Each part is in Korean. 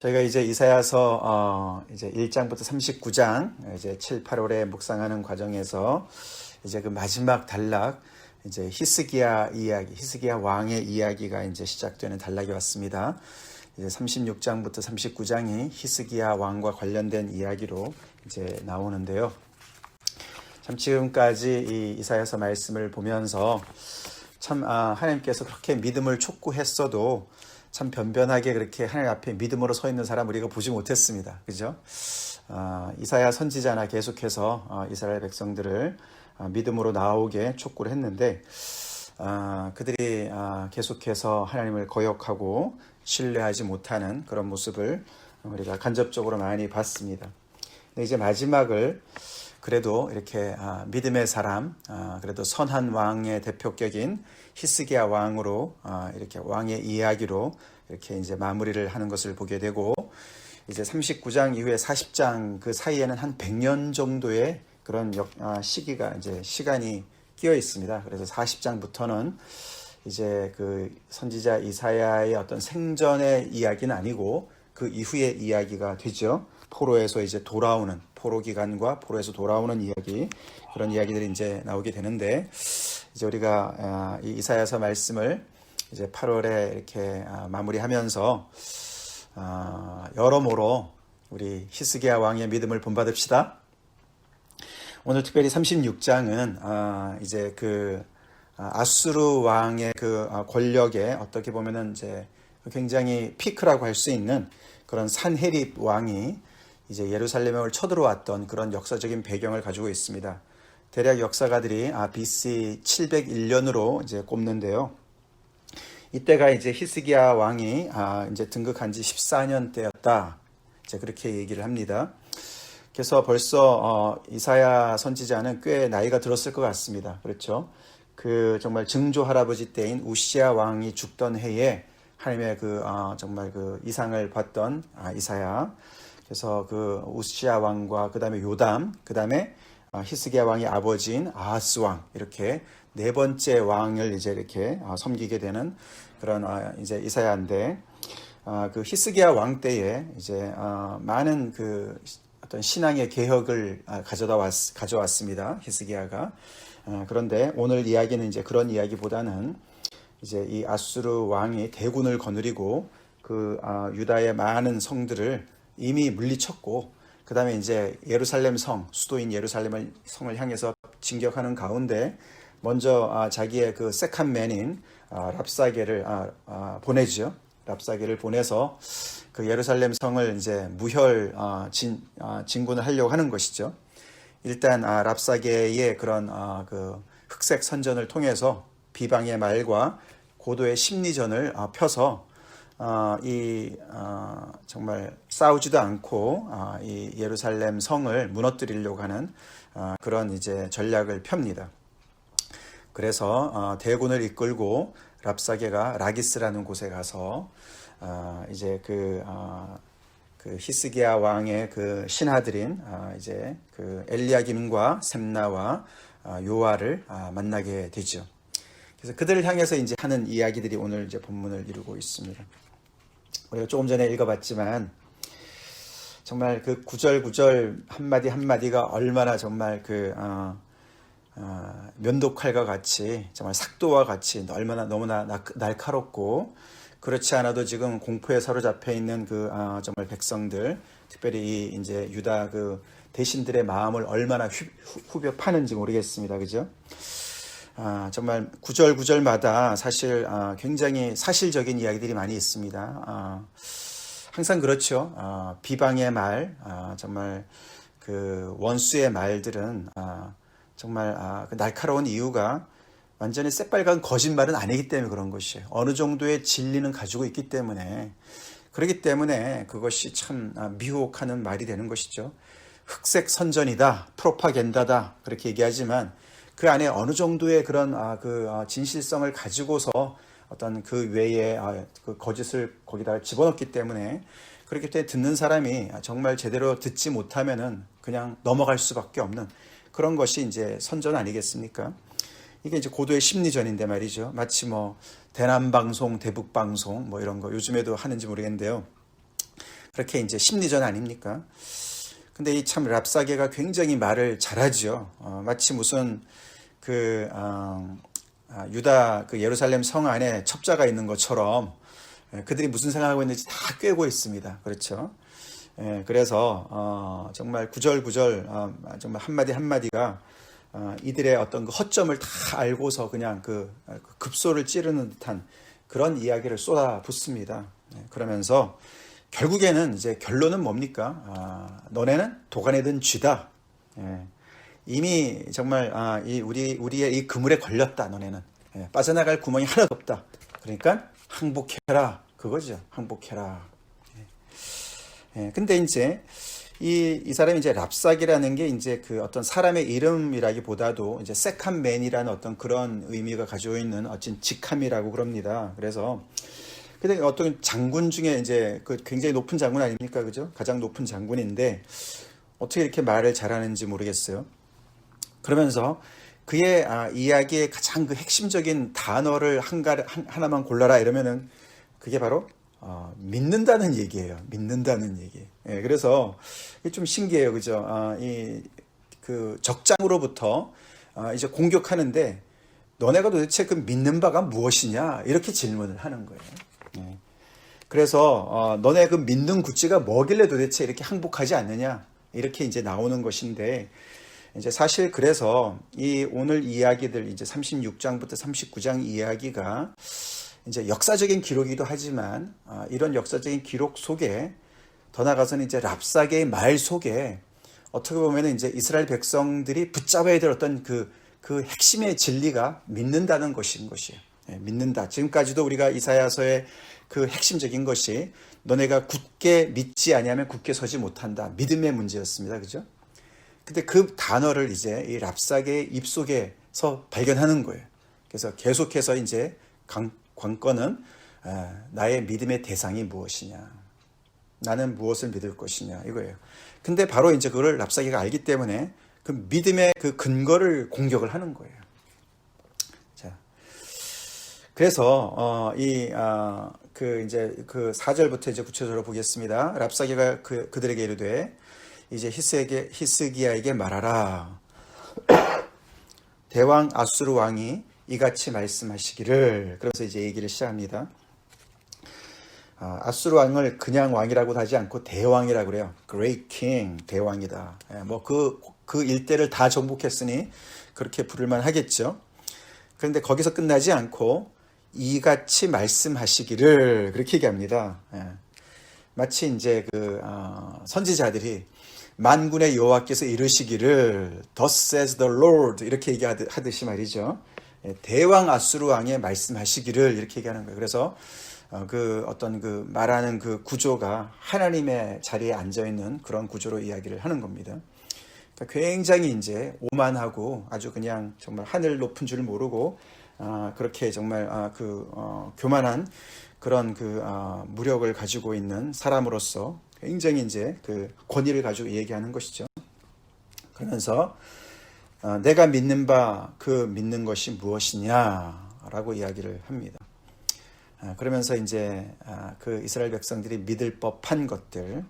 저희가 이제 이사야서 이제 1장부터 39장 이제 7, 8월에 묵상하는 과정에서 이제 그 마지막 단락 이제 히스기야 이야기, 히스기야 왕의 이야기가 이제 시작되는 단락이 왔습니다. 이제 36장부터 39장이 히스기야 왕과 관련된 이야기로 이제 나오는데요. 참 지금까지 이 이사야서 말씀을 보면서 참 하나님께서 그렇게 믿음을 촉구했어도 참 변변하게 그렇게 하나님 앞에 믿음으로 서 있는 사람 우리가 보지 못했습니다. 그죠? 이사야 선지자나 계속해서 이스라엘 백성들을 믿음으로 나오게 촉구를 했는데 그들이 계속해서 하나님을 거역하고 신뢰하지 못하는 그런 모습을 우리가 간접적으로 많이 봤습니다. 근데 이제 마지막을 그래도 이렇게 믿음의 사람, 그래도 선한 왕의 대표격인 히스기야 왕으로 이렇게 왕의 이야기로 이렇게 이제 마무리를 하는 것을 보게 되고, 이제 39장 이후에 40장 그 사이에는 한 100년 정도의 그런 시기가 이제 시간이 끼어 있습니다. 그래서 40장부터는 이제 그 선지자 이사야의 어떤 생전의 이야기는 아니고 그 이후의 이야기가 되죠. 포로에서 이제 돌아오는 포로 기간과 포로에서 돌아오는 이야기, 그런 이야기들이 이제 나오게 되는데, 이제 우리가 이 이사야서 말씀을 이제 8월에 이렇게 마무리하면서 여러모로 우리 히스기야 왕의 믿음을 본받읍시다. 오늘 특별히 36장은 이제 그 아수르 왕의 그 권력에 어떻게 보면은 이제 굉장히 피크라고 할 수 있는 그런 산헤립 왕이 이제 예루살렘을 쳐들어왔던 그런 역사적인 배경을 가지고 있습니다. 대략 역사가들이 BC 701년으로 이제 꼽는데요. 이때가 이제 히스기야 왕이 이제 등극한 지 14년 때였다. 이제 그렇게 얘기를 합니다. 그래서 벌써 이사야 선지자는 꽤 나이가 들었을 것 같습니다. 그렇죠? 그 정말 증조 할아버지 때인 우시야 왕이 죽던 해에 하나님의 그 정말 그 이상을 봤던 이사야. 그래서 그 우시야 왕과 그 다음에 요담, 그 다음에 히스기야 왕의 아버지인 아하스 왕, 이렇게 네 번째 왕을 이제 이렇게 섬기게 되는 그런 이제 이사야인데, 그 히스기야 왕 때에 이제 많은 그 어떤 신앙의 개혁을 가져왔습니다. 히스기야가. 그런데 오늘 이야기는 이제 그런 이야기보다는 이제 이 아수르 왕이 대군을 거느리고 그 유다의 많은 성들을 이미 물리쳤고, 그 다음에 이제 예루살렘 성, 수도인 예루살렘 성을 향해서 진격하는 가운데 먼저 자기의 그 세컨맨인 랍사게를 보내죠. 랍사게를 보내서 그 예루살렘 성을 이제 무혈 진군을 하려고 하는 것이죠. 일단 랍사게의 그런 그 흑색 선전을 통해서 비방의 말과 고도의 심리전을 펴서 정말 싸우지도 않고 이 예루살렘 성을 무너뜨리려고 하는 그런 이제 전략을 펴니다. 그래서 대군을 이끌고 랍사게가 라기스라는 곳에 가서 이제 그 히스기야 왕의 그 신하들인 이제 그 엘리야김과 셈나와 요아를 만나게 되죠. 그래서 그들을 향해서 이제 하는 이야기들이 오늘 이제 본문을 이루고 있습니다. 우리가 조금 전에 읽어봤지만 정말 그 구절구절 한마디 한마디가 얼마나 정말 그 면도칼과 같이 정말 삭도와 같이 얼마나 너무나 날카롭고, 그렇지 않아도 지금 공포에 사로잡혀 있는 그 정말 백성들, 특별히 이제 유다 그 대신들의 마음을 얼마나 후벼 파는지 모르겠습니다. 그죠? 정말 구절구절마다 사실 굉장히 사실적인 이야기들이 많이 있습니다. 항상 그렇죠. 비방의 말, 정말 그 원수의 말들은 정말 그 날카로운 이유가 완전히 새빨간 거짓말은 아니기 때문에 그런 것이에요. 어느 정도의 진리는 가지고 있기 때문에, 그렇기 때문에 그것이 참 미혹하는 말이 되는 것이죠. 흑색 선전이다, 프로파겐다다, 그렇게 얘기하지만 그 안에 어느 정도의 그런 진실성을 가지고서 어떤 그 외에 그 거짓을 거기다 집어넣기 때문에, 그렇기 때문에 듣는 사람이 정말 제대로 듣지 못하면은 그냥 넘어갈 수밖에 없는 그런 것이 이제 선전 아니겠습니까? 이게 이제 고도의 심리전인데 말이죠. 마치 뭐 대남방송, 대북방송 뭐 이런 거 요즘에도 하는지 모르겠는데요. 그렇게 이제 심리전 아닙니까? 근데 이 참 랍사게가 굉장히 말을 잘하죠. 마치 무슨 유다 그 예루살렘 성 안에 첩자가 있는 것처럼 그들이 무슨 생각하고 있는지 다 꿰고 있습니다. 그렇죠? 그래서 정말 구절구절 정말 한마디 한마디가 이들의 어떤 그 허점을 다 알고서 그냥 그 급소를 찌르는 듯한 그런 이야기를 쏟아붓습니다. 그러면서 결국에는 이제 결론은 뭡니까? 너네는 도간에 든 쥐다. 이미 정말 우리의 이 그물에 걸렸다. 너네는 빠져나갈 구멍이 하나도 없다. 그러니까 항복해라. 그거죠. 항복해라. 근데 이제 이 사람이 이제 랍삭이라는 게 이제 그 어떤 사람의 이름이라기보다도 이제 세컨맨이라는 어떤 그런 의미가 가지고 있는 어떤 직함이라고 그럽니다. 그래서 근데 어떤 장군 중에 이제 그 굉장히 높은 장군 아닙니까? 그죠? 가장 높은 장군인데 어떻게 이렇게 말을 잘하는지 모르겠어요. 그러면서 그의 이야기의 가장 그 핵심적인 단어를 하나만 골라라 이러면은 그게 바로 믿는다는 얘기예요. 믿는다는 얘기. 그래서 이게 좀 신기해요. 그죠? 그 적장으로부터 이제 공격하는데 너네가 도대체 그 믿는 바가 무엇이냐? 이렇게 질문을 하는 거예요. 그래서 너네 그 믿는 구찌가 뭐길래 도대체 이렇게 항복하지 않느냐? 이렇게 이제 나오는 것인데 이제 사실 그래서 이 오늘 이야기들 이제 36장부터 39장 이야기가 이제 역사적인 기록이기도 하지만 이런 역사적인 기록 속에 더 나아가서는 이제 랍사게의 말 속에 어떻게 보면 이제 이스라엘 백성들이 붙잡아야 될 어떤 그 핵심의 진리가 믿는다는 것인 것이에요. 믿는다. 지금까지도 우리가 이사야서의 그 핵심적인 것이 너네가 굳게 믿지 아니하면 굳게 서지 못한다. 믿음의 문제였습니다. 그죠? 근데 그 단어를 이제 이 랍사게의 입속에서 발견하는 거예요. 그래서 계속해서 이제 관건은 나의 믿음의 대상이 무엇이냐. 나는 무엇을 믿을 것이냐. 이거예요. 근데 바로 이제 그걸 랍사게가 알기 때문에 그 믿음의 그 근거를 공격을 하는 거예요. 자. 그래서 이제 그 4절부터 이제 구체적으로 보겠습니다. 랍사게가 그들에게 이르되 이제 히스기야에게 말하라. 대왕 아수르 왕이 이같이 말씀하시기를. 그래서 이제 얘기를 시작합니다. 아수르 왕을 그냥 왕이라고 하지 않고 대왕이라고 그래요. Great King, 대왕이다. 뭐 그 일대를 다 정복했으니 그렇게 부를만 하겠죠. 그런데 거기서 끝나지 않고 이같이 말씀하시기를 그렇게 얘기합니다. 마치 이제 선지자들이 만군의 여호와께서 이르시기를 Thus says the Lord 이렇게 얘기하듯이 말이죠. 대왕 아수르 왕의 말씀하시기를 이렇게 얘기하는 거예요. 그래서 어떤 말하는 그 구조가 하나님의 자리에 앉아 있는 그런 구조로 이야기를 하는 겁니다. 그러니까 굉장히 이제 오만하고 아주 그냥 정말 하늘 높은 줄 모르고 그렇게 정말 교만한 그런 무력을 가지고 있는 사람으로서 굉장히 이제 그 권위를 가지고 얘기하는 것이죠. 그러면서 내가 믿는 바 믿는 것이 무엇이냐라고 이야기를 합니다. 그러면서 이제 그 이스라엘 백성들이 믿을 법한 것들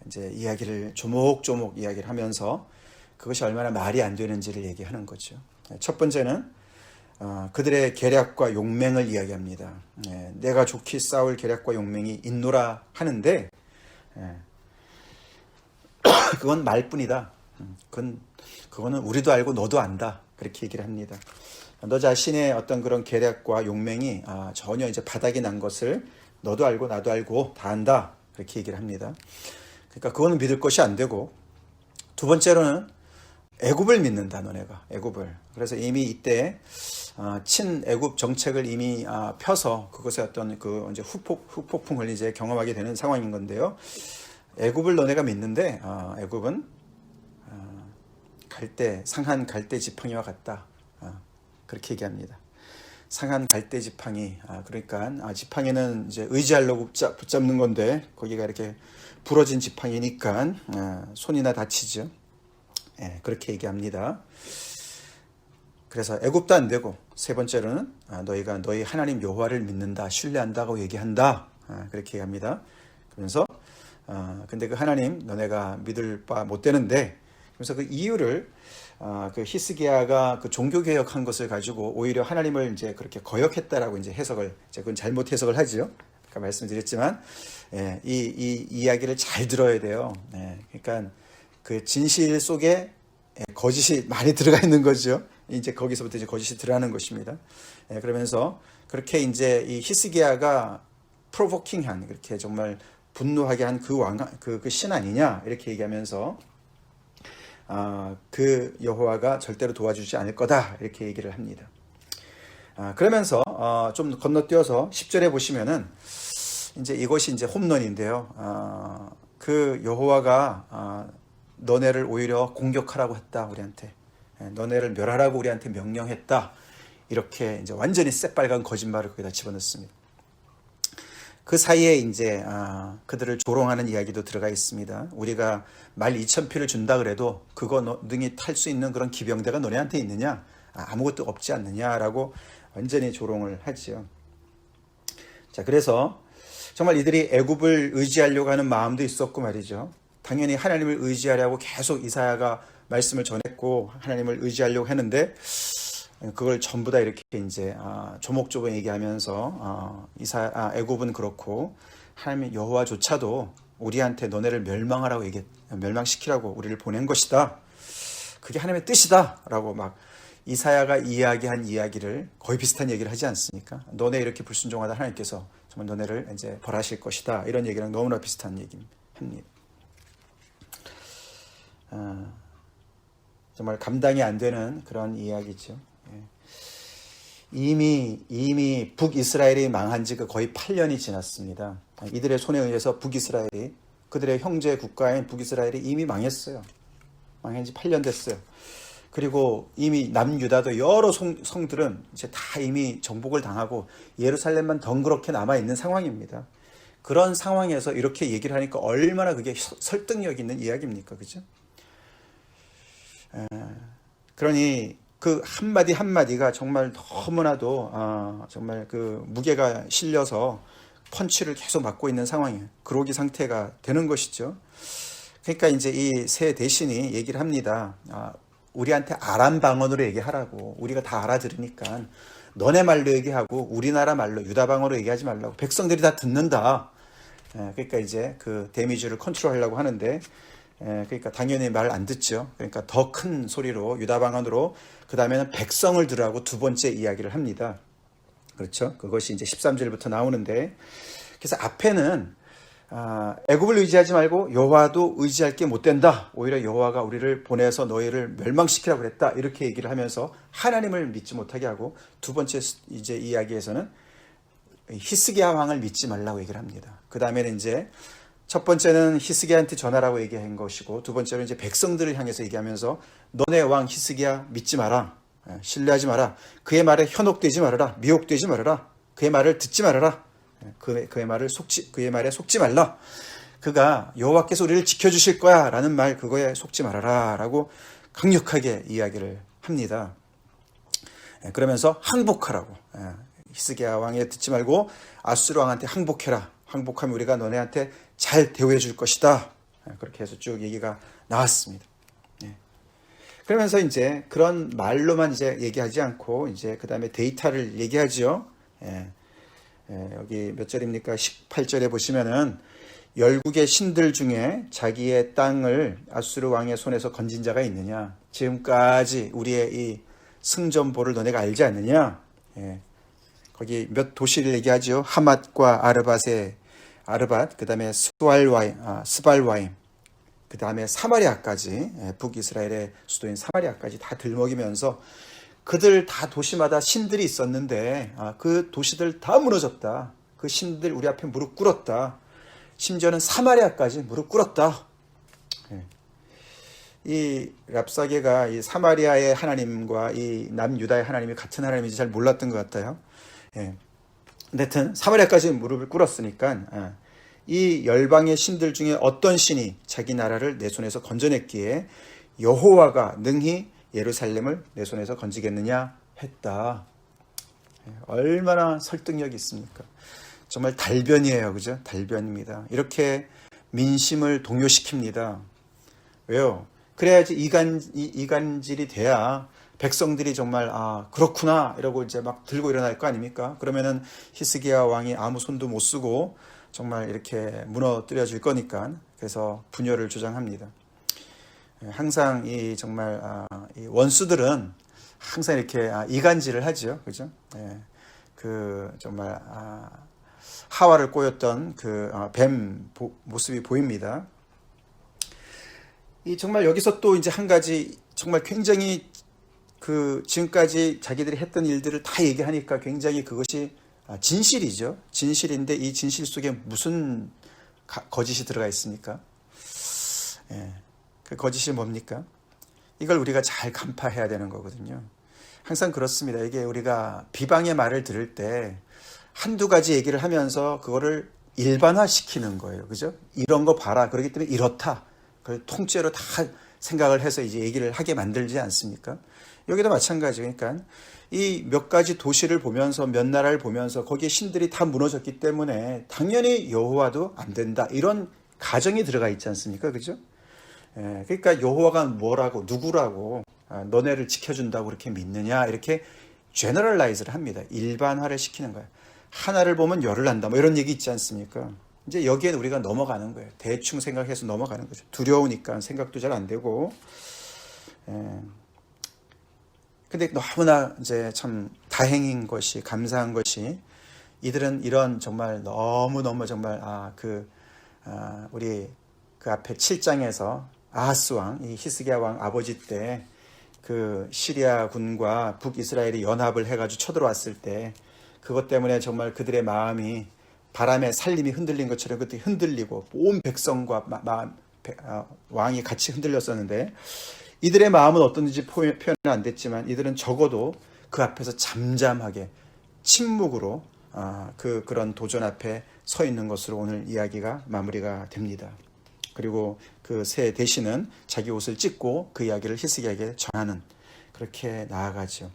이제 이야기를 조목조목 이야기를 하면서 그것이 얼마나 말이 안 되는지를 얘기하는 거죠. 첫 번째는 그들의 계략과 용맹을 이야기합니다. 내가 좋게 싸울 계략과 용맹이 있노라 하는데 그건 말뿐이다. 그거는 우리도 알고 너도 안다. 그렇게 얘기를 합니다. 너 자신의 어떤 그런 계략과 용맹이 전혀 이제 바닥이 난 것을 너도 알고 나도 알고 다 안다. 그렇게 얘기를 합니다. 그러니까 그거는 믿을 것이 안 되고 두 번째로는 애굽을 믿는다. 너네가 애굽을. 그래서 이미 이때 친애굽 정책을 이미 펴서 그것의 어떤 이제 후폭풍을 이제 경험하게 되는 상황인 건데요. 애굽을 너네가 믿는데 애굽은 상한 갈대 지팡이와 같다. 그렇게 얘기합니다. 상한 갈대 지팡이. 그러니까 지팡이는 이제 의지하려고 붙잡는 건데 거기가 이렇게 부러진 지팡이니까 손이나 다치죠. 그렇게 얘기합니다. 그래서 애굽도 안 되고 세 번째로는 너희가 너희 하나님 여호와를 믿는다, 신뢰한다고 얘기한다. 그렇게 얘기합니다. 그러면서 근데 그 하나님 너네가 믿을 바 못 되는데, 그래서 그 이유를 그 히스기야가 그 종교 개혁한 것을 가지고 오히려 하나님을 이제 그렇게 거역했다라고 이제 해석을, 이제 그건 잘못 해석을 하지요. 아까 말씀드렸지만, 예, 이 이야기를 잘 들어야 돼요. 예, 그러니까 그 진실 속에 거짓이 많이 들어가 있는 거죠. 이제 거기서부터 이제 거짓이 들어가는 것입니다. 예, 그러면서 그렇게 이제 이 히스기야가 프로보킹한, 그렇게 정말 분노하게 한 그 왕, 그 신 아니냐 이렇게 얘기하면서 그 여호와가 절대로 도와주지 않을 거다 이렇게 얘기를 합니다. 그러면서 좀 건너뛰어서 10절에 보시면은 이제 이것이 이제 홈런인데요. 그 여호와가 너네를 오히려 공격하라고 했다 우리한테, 너네를 멸하라고 우리한테 명령했다, 이렇게 이제 완전히 새빨간 거짓말을 거기다 집어넣습니다. 그 사이에 이제 그들을 조롱하는 이야기도 들어가 있습니다. 우리가 말 2,000피를 준다 그래도 그거 능히 탈 수 있는 그런 기병대가 너네한테 있느냐? 아무것도 없지 않느냐라고 완전히 조롱을 하지요. 자, 그래서 정말 이들이 애굽을 의지하려고 하는 마음도 있었고 말이죠. 당연히 하나님을 의지하려고 계속 이사야가 말씀을 전했고 하나님을 의지하려고 했는데, 그걸 전부 다 이렇게 이제 조목조목 얘기하면서 애굽은 그렇고 하나님 여호와조차도 우리한테 너네를 멸망하라고 멸망시키라고 우리를 보낸 것이다, 그게 하나님의 뜻이다라고 막 이사야가 이야기한 이야기를 거의 비슷한 얘기를 하지 않습니까? 너네 이렇게 불순종하다 하나님께서 정말 너네를 이제 벌하실 것이다, 이런 얘기랑 너무나 비슷한 얘기입니다. 정말 감당이 안 되는 그런 이야기죠. 이미 북이스라엘이 망한 지가 거의 8년이 지났습니다. 이들의 손에 의해서 북이스라엘이, 그들의 형제 국가인 북이스라엘이 이미 망했어요. 망한 지 8년 됐어요. 그리고 이미 남유다도 여러 성들은 이제 다 이미 정복을 당하고 예루살렘만 덩그렇게 남아있는 상황입니다. 그런 상황에서 이렇게 얘기를 하니까 얼마나 그게 설득력 있는 이야기입니까? 그죠? 그러니 그 한마디 한마디가 정말 너무나도 정말 그 무게가 실려서 펀치를 계속 맞고 있는 상황이에요. 그러기 상태가 되는 것이죠. 그러니까 이제 이 새 대신이 얘기를 합니다. 우리한테 아람 방언으로 얘기하라고. 우리가 다 알아들으니까 너네 말로 얘기하고 우리나라 말로 유다 방언으로 얘기하지 말라고. 백성들이 다 듣는다. 그러니까 이제 그 데미지를 컨트롤하려고 하는데, 그러니까 당연히 말 안 듣죠. 그러니까 더 큰 소리로 유다 방언으로, 그 다음에는 백성을 들으라고 두 번째 이야기를 합니다. 그렇죠? 그것이 이제 13절부터 나오는데, 그래서 앞에는 애굽을 의지하지 말고 여호와도 의지할 게 못 된다. 오히려 여호와가 우리를 보내서 너희를 멸망시키라고 그랬다. 이렇게 얘기를 하면서 하나님을 믿지 못하게 하고, 두 번째 이제 이야기에서는 히스기야 왕을 믿지 말라고 얘기를 합니다. 그 다음에는 이제 첫 번째는 히스기야한테 전하라고 얘기한 것이고, 두 번째는 이제 백성들을 향해서 얘기하면서 너네 왕 히스기야 믿지 마라, 신뢰하지 마라, 그의 말에 현혹되지 말아라, 미혹되지 말아라, 그의 말을 듣지 말아라, 그의 말에 속지 말라, 그가 여호와께서 우리를 지켜주실 거야 라는 말, 그거에 속지 말아라 라고 강력하게 이야기를 합니다. 그러면서 항복하라고, 히스기야 왕에 듣지 말고 아수르 왕한테 항복해라, 항복하면 우리가 너네한테 잘 대우해 줄 것이다, 그렇게 해서 쭉 얘기가 나왔습니다. 그러면서 이제 그런 말로만 이제 얘기하지 않고 이제 그 다음에 데이터를 얘기하죠. 여기 몇 절입니까? 18절에 보시면은 열국의 신들 중에 자기의 땅을 아수르 왕의 손에서 건진 자가 있느냐? 지금까지 우리의 이 승전보를 너네가 알지 않느냐? 거기 몇 도시를 얘기하죠. 하맛과 아르밧, 그 다음에 스발와임, 그 다음에 사마리아까지, 북이스라엘의 수도인 사마리아까지 다 들먹이면서 그들 다 도시마다 신들이 있었는데 그 도시들 다 무너졌다. 그 신들 우리 앞에 무릎 꿇었다. 심지어는 사마리아까지 무릎 꿇었다. 이 랍사게가 이 사마리아의 하나님과 이 남유다의 하나님이 같은 하나님인지 잘 몰랐던 것 같아요. 하여튼 사마리아까지 무릎을 꿇었으니까 이 열방의 신들 중에 어떤 신이 자기 나라를 내 손에서 건져냈기에 여호와가 능히 예루살렘을 내 손에서 건지겠느냐 했다. 얼마나 설득력이 있습니까? 정말 달변이에요. 그죠? 달변입니다. 이렇게 민심을 동요시킵니다. 왜요? 그래야지 이간질이 돼야 백성들이 정말 그렇구나 이러고 이제 막 들고 일어날 거 아닙니까? 그러면은 히스기야 왕이 아무 손도 못 쓰고 정말 이렇게 무너뜨려질 거니까. 그래서 분열을 주장합니다. 항상 이 정말 이 원수들은 항상 이렇게 이간질을 하죠. 그죠? 그 정말 하와를 꼬였던 그 뱀 모습이 보입니다. 이 정말 여기서 또 이제 한 가지 정말 굉장히 그 지금까지 자기들이 했던 일들을 다 얘기하니까 굉장히 그것이 진실이죠. 진실인데 이 진실 속에 무슨 거짓이 들어가 있습니까? 그 거짓이 뭡니까? 이걸 우리가 잘 간파해야 되는 거거든요. 항상 그렇습니다. 이게 우리가 비방의 말을 들을 때 한두 가지 얘기를 하면서 그거를 일반화시키는 거예요. 그죠? 이런 거 봐라. 그렇기 때문에 이렇다. 그걸 통째로 다 생각을 해서 이제 얘기를 하게 만들지 않습니까? 여기도 마찬가지. 그러니까 이 몇 가지 도시를 보면서 몇 나라를 보면서 거기에 신들이 다 무너졌기 때문에 당연히 여호와도 안 된다. 이런 가정이 들어가 있지 않습니까? 그죠? 그러니까 여호와가 뭐라고 누구라고 너네를 지켜준다고 그렇게 믿느냐 이렇게 제너럴라이즈를 합니다. 일반화를 시키는 거예요. 하나를 보면 열을 난다 뭐 이런 얘기 있지 않습니까? 이제 여기에 우리가 넘어가는 거예요. 대충 생각해서 넘어가는 거죠. 두려우니까 생각도 잘 안 되고. 근데 너무나 이제 참 다행인 것이 감사한 것이 이들은 이런 정말 너무너무 정말 우리 그 앞에 7장에서 아하스 왕, 이 히스기야 왕 아버지 때 그 시리아 군과 북이스라엘이 연합을 해가지고 쳐들어왔을 때 그것 때문에 정말 그들의 마음이 바람에 살림이 흔들린 것처럼 그때 흔들리고 온 백성과 왕이 같이 흔들렸었는데 이들의 마음은 어떤지 표현은 안 됐지만 이들은 적어도 그 앞에서 잠잠하게 침묵으로 그런 도전 앞에 서 있는 것으로 오늘 이야기가 마무리가 됩니다. 그리고 그 새 대신은 자기 옷을 찢고 그 이야기를 히스기야에게 전하는 그렇게 나아가죠.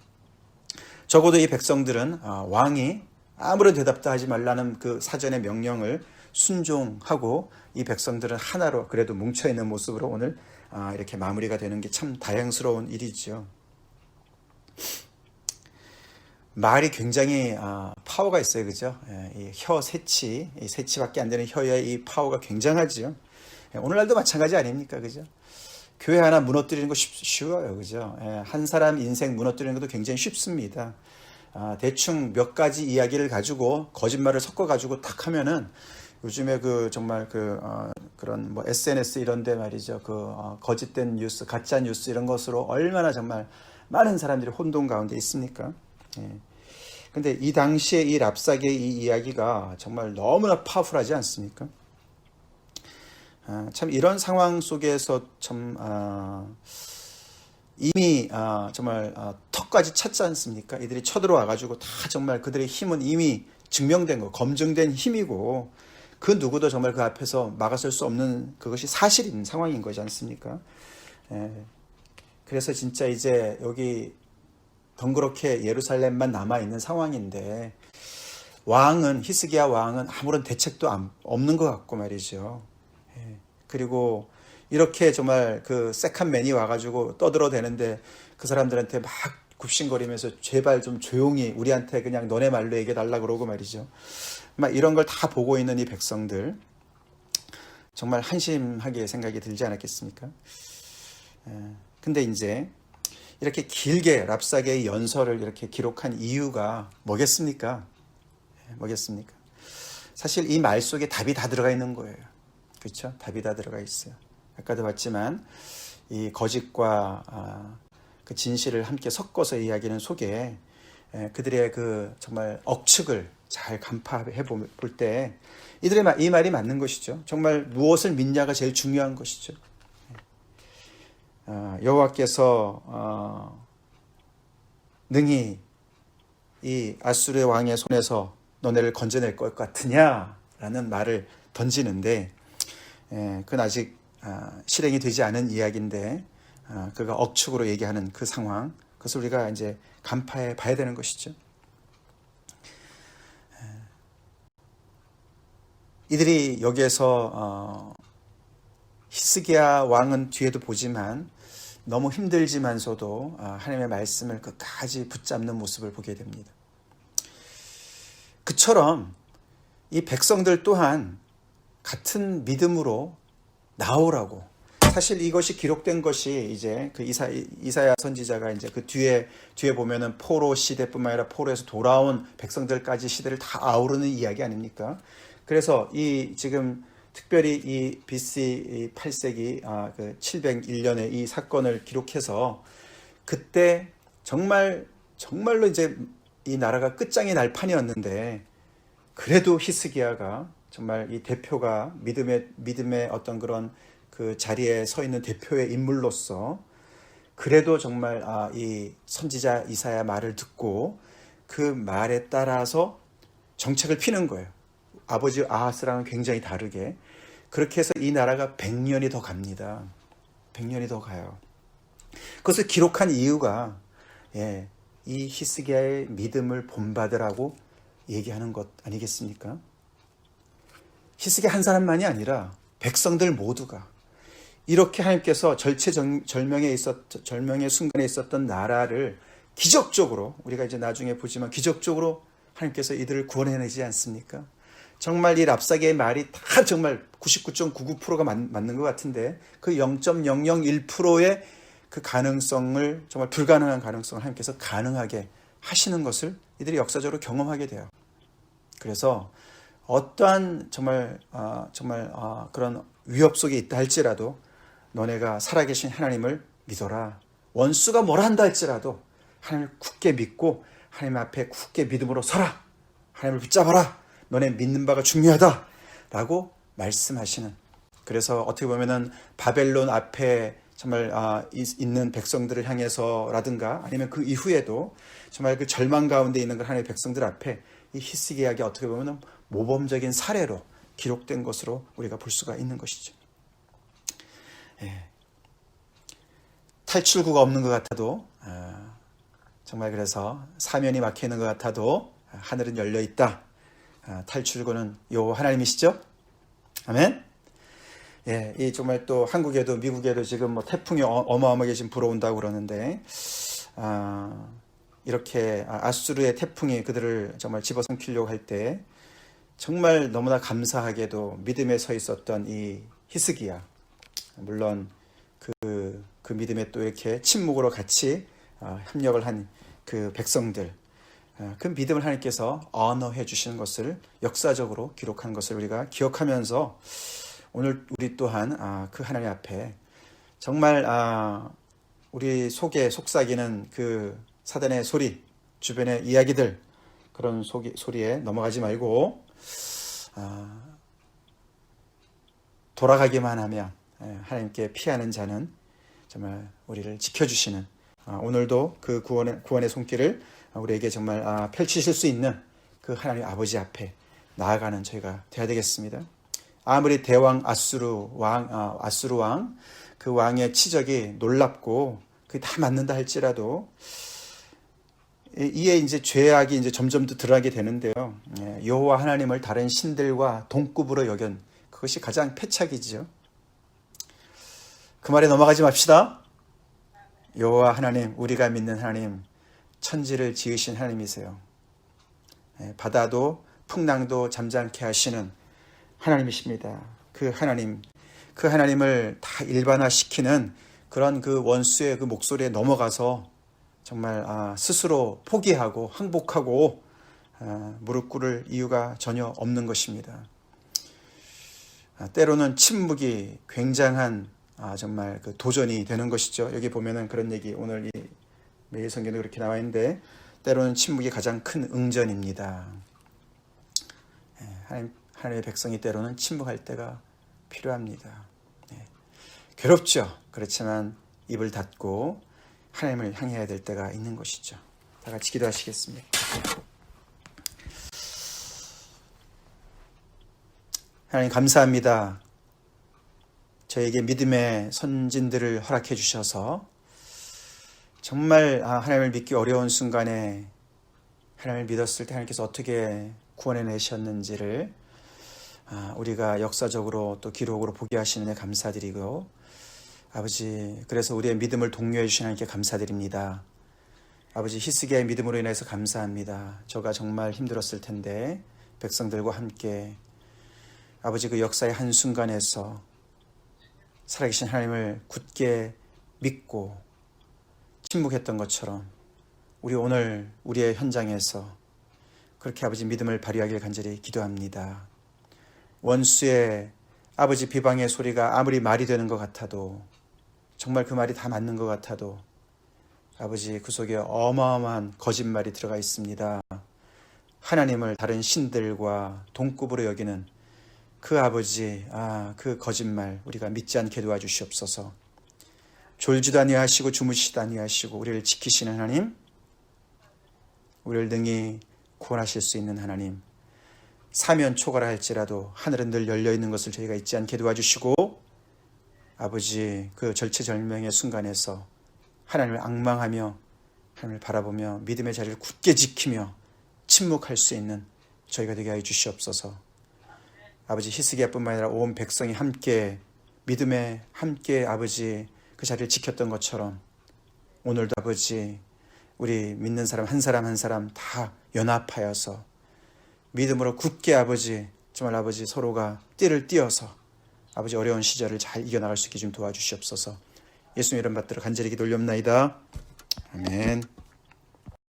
적어도 이 백성들은 왕이 아무런 대답도 하지 말라는 그 사전의 명령을 순종하고 이 백성들은 하나로 그래도 뭉쳐있는 모습으로 오늘 이렇게 마무리가 되는 게 참 다행스러운 일이죠. 말이 굉장히 파워가 있어요. 그죠? 이 혀 새치, 이 새치밖에 안 되는 혀의 이 파워가 굉장하죠. 오늘날도 마찬가지 아닙니까? 그죠? 교회 하나 무너뜨리는 거 쉬워요. 그죠? 한 사람 인생 무너뜨리는 것도 굉장히 쉽습니다. 대충 몇 가지 이야기를 가지고 거짓말을 섞어가지고 탁 하면은 요즘에 그 정말 그런 뭐 SNS 이런 데 말이죠. 거짓된 뉴스, 가짜 뉴스 이런 것으로 얼마나 정말 많은 사람들이 혼돈 가운데 있습니까? 근데 이 당시에 이 랍사게의 이 이야기가 정말 너무나 파워풀하지 않습니까? 참 이런 상황 속에서 참 이미 정말 턱까지 찼지 않습니까? 이들이 쳐들어와 가지고 다 정말 그들의 힘은 이미 증명된 거, 검증된 힘이고 그 누구도 정말 그 앞에서 막아설 수 없는 그것이 사실인 상황인 거지 않습니까? 그래서 진짜 이제 여기 덩그렇게 예루살렘만 남아 있는 상황인데 왕은 히스기야 왕은 아무런 대책도 없는 것 같고 말이죠. 그리고 이렇게 정말 그 세컨맨이 와가지고 떠들어대는데 그 사람들한테 막 굽신거리면서 제발 좀 조용히 우리한테 그냥 너네 말로 얘기해달라 그러고 말이죠. 막 이런 걸 다 보고 있는 이 백성들 정말 한심하게 생각이 들지 않았겠습니까? 근데 이제 이렇게 길게 랍사게의 연설을 이렇게 기록한 이유가 뭐겠습니까? 뭐겠습니까? 사실 이 말 속에 답이 다 들어가 있는 거예요. 그렇죠? 답이 다 들어가 있어요. 아까도 봤지만 이 거짓과 그 진실을 함께 섞어서 이야기하는 속에 그들의 그 정말 억측을 잘 간파해 볼 때 이들의 이 말이 맞는 것이죠. 정말 무엇을 믿냐가 제일 중요한 것이죠. 여호와께서 능히 이 아수르의 왕의 손에서 너네를 건져낼 것 같으냐라는 말을 던지는데 그건 아직 실행이 되지 않은 이야기인데 그가 억측으로 얘기하는 그 상황 그것을 우리가 이제 간파해 봐야 되는 것이죠. 이들이 여기에서 히스기야 왕은 뒤에도 보지만 너무 힘들지만서도 하나님의 말씀을 끝까지 붙잡는 모습을 보게 됩니다. 그처럼 이 백성들 또한 같은 믿음으로 나오라고. 사실 이것이 기록된 것이 이제 그 이사야 선지자가 이제 그 뒤에 보면은 포로 시대뿐만 아니라 포로에서 돌아온 백성들까지 시대를 다 아우르는 이야기 아닙니까? 그래서 이 지금 특별히 이 BC 8세기 그 701년에 이 사건을 기록해서 그때 정말로 이제 이 나라가 끝장이 날 판이었는데 그래도 히스기야가 정말 이 대표가 믿음의 어떤 그런 그 자리에 서 있는 대표의 인물로서 그래도 정말 이 선지자 이사야 말을 듣고 그 말에 따라서 정책을 피는 거예요. 아버지 아하스랑은 굉장히 다르게. 그렇게 해서 이 나라가 100년이 더 갑니다. 100년이 더 가요. 그것을 기록한 이유가 이 히스기야의 믿음을 본받으라고 얘기하는 것 아니겠습니까? 히스기야 한 사람만이 아니라 백성들 모두가 이렇게 하나님께서 절명의 순간에 있었던 나라를 기적적으로 우리가 이제 나중에 보지만 기적적으로 하나님께서 이들을 구원해내지 않습니까? 정말 이 랍사게의 말이 다 정말 99.99%가 맞는 것 같은데 그 0.001%의 그 가능성을 정말 불가능한 가능성을 하나님께서 가능하게 하시는 것을 이들이 역사적으로 경험하게 돼요. 그래서 어떠한 정말 그런 위협 속에 있다 할지라도 너네가 살아계신 하나님을 믿어라. 원수가 뭐라 한다 할지라도 하나님을 굳게 믿고 하나님 앞에 굳게 믿음으로 서라. 하나님을 붙잡아라. 너네 믿는 바가 중요하다. 라고 말씀하시는. 그래서 어떻게 보면은 바벨론 앞에 정말 있는 백성들을 향해서라든가 아니면 그 이후에도 정말 그 절망 가운데 있는 하나님의 백성들 앞에 이 히스기야가 어떻게 보면은 모범적인 사례로 기록된 것으로 우리가 볼 수가 있는 것이죠. 탈출구가 없는 것 같아도 정말 그래서 사면이 막혀 있는 것 같아도 하늘은 열려 있다. 탈출구는 여호와 하나님이시죠. 아멘. 이 정말 또 한국에도 미국에도 지금 뭐 태풍이 어마어마하게 지금 불어온다고 그러는데 이렇게 아수르의 태풍이 그들을 정말 집어삼키려고 할 때 정말 너무나 감사하게도 믿음에 서 있었던 이 히스기야. 물론 그 믿음에 또 이렇게 침묵으로 같이 협력을 한 그 백성들, 그 믿음을 하나님께서 언어해 주시는 것을 역사적으로 기록한 것을 우리가 기억하면서 오늘 우리 또한 그 하나님 앞에 정말 우리 속에 속삭이는 그 사단의 소리, 주변의 이야기들 그런 소리에 넘어가지 말고 돌아가기만 하면 하나님께 피하는 자는 정말 우리를 지켜주시는 오늘도 그 구원의 손길을 우리에게 정말 펼치실 수 있는 그 하나님 아버지 앞에 나아가는 저희가 되어야 되겠습니다. 아무리 대왕 아수르 왕 그 왕의 치적이 놀랍고 그게 다 맞는다 할지라도 이에 이제 죄악이 이제 점점 더 드러나게 되는데요. 여호와 하나님을 다른 신들과 동급으로 여긴 그것이 가장 패착이지요. 그 말에 넘어가지 맙시다. 여호와 하나님, 우리가 믿는 하나님, 천지를 지으신 하나님이세요. 바다도 풍랑도 잠잠케 하시는 하나님이십니다. 그 하나님을 다 일반화시키는 그런 그 원수의 그 목소리에 넘어가서 정말 스스로 포기하고 항복하고 무릎 꿇을 이유가 전혀 없는 것입니다. 때로는 침묵이 굉장한 정말 그 도전이 되는 것이죠. 여기 보면은 그런 얘기 오늘 이 매일 성경에 그렇게 나와 있는데 때로는 침묵이 가장 큰 응전입니다. 하나님의 백성이 때로는 침묵할 때가 필요합니다. 괴롭죠. 그렇지만 입을 닫고 하나님을 향해야 될 때가 있는 것이죠. 다 같이 기도하시겠습니다. 하나님 감사합니다. 저에게 믿음의 선진들을 허락해 주셔서 정말 하나님을 믿기 어려운 순간에 하나님을 믿었을 때 하나님께서 어떻게 구원해 내셨는지를 우리가 역사적으로 또 기록으로 보게 하시는 데 감사드리고, 아버지, 그래서 우리의 믿음을 독려해 주신 하나님께 감사드립니다. 아버지, 히스기야의 믿음으로 인해서 감사합니다. 저가 정말 힘들었을 텐데 백성들과 함께 아버지 그 역사의 한순간에서 살아계신 하나님을 굳게 믿고 침묵했던 것처럼 우리 오늘 우리의 현장에서 그렇게 아버지 믿음을 발휘하길 간절히 기도합니다. 원수의 아버지 비방의 소리가 아무리 말이 되는 것 같아도, 정말 그 말이 다 맞는 것 같아도 아버지 그 속에 어마어마한 거짓말이 들어가 있습니다. 하나님을 다른 신들과 동급으로 여기는 그 아버지, 그 거짓말 우리가 믿지 않게 도와주시옵소서. 졸지도 아니하시고 주무시지도 아니하시고 우리를 지키시는 하나님, 우리를 능히 구원하실 수 있는 하나님, 사면 초가라 할지라도 하늘은 늘 열려있는 것을 저희가 잊지 않게 도와주시고, 아버지 그 절체절명의 순간에서 하나님을 앙망하며 하나님을 바라보며 믿음의 자리를 굳게 지키며 침묵할 수 있는 저희가 되게 하여 주시옵소서. 아버지 히스기야뿐만 아니라 온 백성이 함께 믿음에 함께 아버지 그 자리를 지켰던 것처럼 오늘도 아버지 우리 믿는 사람 한 사람 한 사람 다 연합하여서 믿음으로 굳게 아버지 정말 아버지 서로가 띠를 띄어서 아버지 어려운 시절을 잘 이겨나갈 수 있게 좀 도와주시옵소서. 예수님 이름 받들어 간절히 기도 올렵나이다. 아멘.